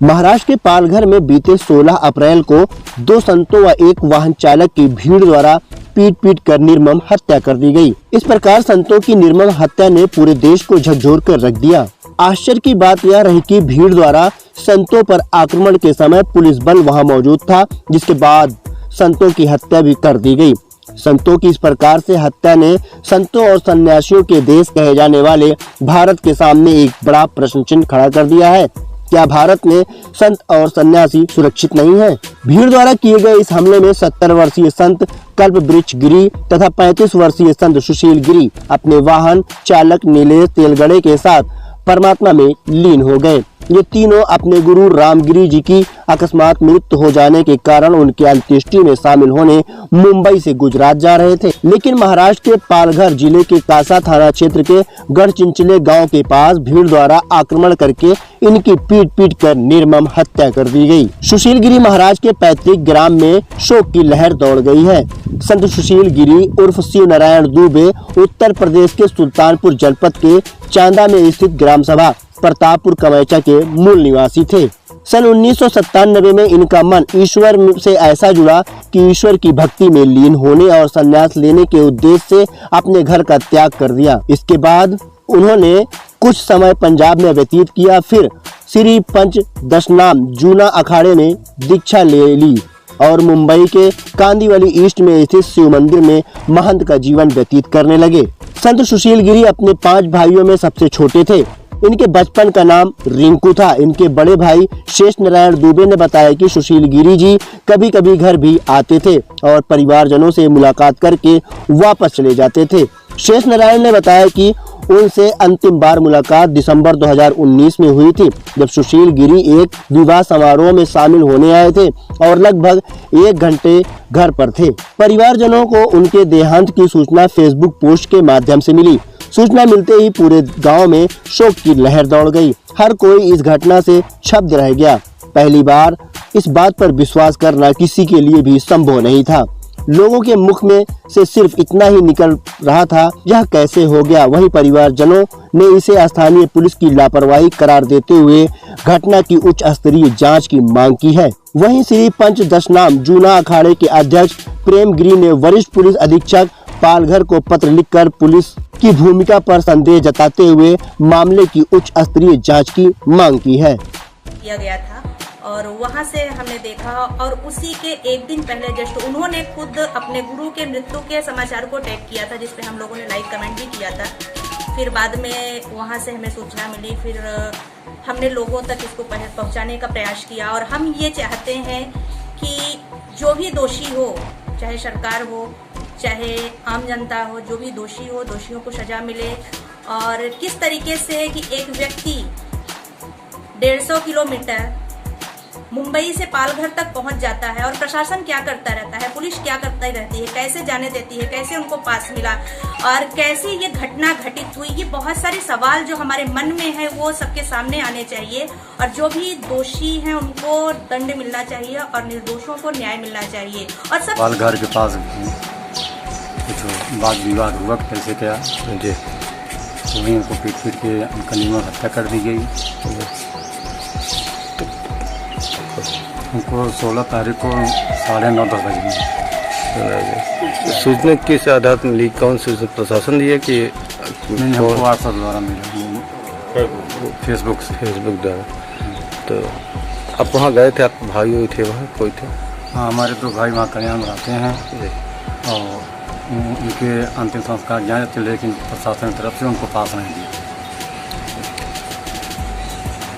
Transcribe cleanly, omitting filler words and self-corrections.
महाराष्ट्र के पालघर में बीते 16 अप्रैल को 2 संतों व एक वाहन चालक की भीड़ द्वारा पीट कर निर्मम हत्या कर दी गई। इस प्रकार संतों की निर्मम हत्या ने पूरे देश को झकझोर कर रख दिया। आश्चर्य की बात यह रही कि भीड़ द्वारा संतों पर आक्रमण के समय पुलिस बल वहां मौजूद था, जिसके बाद संतों की हत्या भी कर दी गई। संतों की इस प्रकार से हत्या ने संतों और सन्यासियों के देश कहे जाने वाले भारत के सामने एक बड़ा प्रश्न चिन्ह खड़ा कर दिया है। क्या भारत में संत और सन्यासी सुरक्षित नहीं है? भीड़ द्वारा किए गए इस हमले में 70 वर्षीय संत कल्पवृक्ष गिरी तथा 35 वर्षीय संत सुशील गिरी अपने वाहन चालक नीलेश तेलगड़े के साथ परमात्मा में लीन हो गए। ये तीनों अपने गुरु रामगिरी जी की अकस्मात मृत्यु हो जाने के कारण उनके अंत्येष्टि में शामिल होने मुंबई से गुजरात जा रहे थे, लेकिन महाराष्ट्र के पालघर जिले के कासा थाना क्षेत्र के गढ़चिंचले गांव के पास भीड़ द्वारा आक्रमण करके इनकी पीट कर निर्मम हत्या कर दी गई। सुशील गिरी महाराज के पैतृक ग्राम में शोक की लहर दौड़ गई है। संत सुशील गिरी उर्फ शिव नारायण दुबे उत्तर प्रदेश के सुल्तानपुर जनपद के चांदा में स्थित ग्राम सभा प्रतापपुर कमैचा के मूल निवासी थे। सन 1997 में इनका मन ईश्वर से ऐसा जुड़ा कि ईश्वर की भक्ति में लीन होने और संन्यास लेने के उद्देश्य से अपने घर का त्याग कर दिया। इसके बाद उन्होंने कुछ समय पंजाब में व्यतीत किया, फिर श्री पंच दशनाम जूना अखाड़े में दीक्षा ले ली और मुंबई के कांदिवली ईस्ट में स्थित शिव मंदिर में महंत का जीवन व्यतीत करने लगे। संत सुशील गिरी अपने 5 भाइयों में सबसे छोटे थे। इनके बचपन का नाम रिंकू था। इनके बड़े भाई शेष नारायण दुबे ने बताया कि सुशील गिरी जी कभी कभी घर भी आते थे और परिवारजनों से मुलाकात करके वापस चले जाते थे। शेष नारायण ने बताया कि उनसे अंतिम बार मुलाकात दिसंबर 2019 में हुई थी, जब सुशील गिरी एक विवाह समारोह में शामिल होने आए थे और लगभग 1 घंटे घर पर थे। परिवारजनों को उनके देहांत की सूचना फेसबुक पोस्ट के माध्यम से मिली। सूचना मिलते ही पूरे गांव में शोक की लहर दौड़ गई। हर कोई इस घटना से छब्द रह गया। पहली बार इस बात पर विश्वास करना किसी के लिए भी संभव नहीं था। लोगों के मुख में से सिर्फ इतना ही निकल रहा था, यह कैसे हो गया। वहीं परिवारजनों ने इसे स्थानीय पुलिस की लापरवाही करार देते हुए घटना की उच्च स्तरीय जांच की मांग की है। वहीं श्री पंच दशनाम जूना अखाड़े के अध्यक्ष प्रेम गिरी ने वरिष्ठ पुलिस अधीक्षक पालघर को पत्र लिखकर पुलिस की भूमिका पर संदेह जताते हुए मामले की उच्च स्तरीय जांच की मांग की है। किया गया था और वहां से हमने देखा और उसी के एक दिन पहले जस्ट उन्होंने खुद अपने गुरु के मृत्यु के समाचार को टैग किया था, जिसपे हम लोगों ने लाइक कमेंट भी किया था। फिर बाद में वहां से हमें सूचना मिली, फिर हमने लोगों तक इसको पहुंचाने का प्रयास किया और हम ये चाहते हैं कि जो भी दोषी हो, चाहे सरकार हो चाहे आम जनता हो, जो भी दोषी हो दोषियों को सजा मिले। और किस तरीके से कि एक व्यक्ति 150 किलोमीटर मुंबई से पालघर तक पहुंच जाता है और प्रशासन क्या करता रहता है, पुलिस क्या करता रहती है, कैसे जाने देती है, कैसे उनको पास मिला और कैसे ये घटना घटित हुई। ये बहुत सारे सवाल जो हमारे मन में है वो सबके सामने आने चाहिए और जो भी दोषी हैं उनको दंड मिलना चाहिए और निर्दोषों को न्याय मिलना चाहिए। और सब पालघर के पास कुछ वाद विवाद हुआ, कैसे क्या जी, वहीं उनको पीट के उनका निर्मम हत्या कर दी गई। उनको 16 तारीख को 9:30 बजे सूचना किस आधार पर मिली? कौन सूचना प्रशासन दिया कि हमको व्हाट्सएप द्वारा मिला, फेसबुक द्वारा? तो आप वहाँ गए थे, आप भाई थे वहाँ, कोई थे? हाँ, हमारे 2 भाई वहाँ कल्याण में रहते हैं और उनके अंतिम संस्कार जाए थे, लेकिन प्रशासन की तरफ से उनको पास नहीं दिया।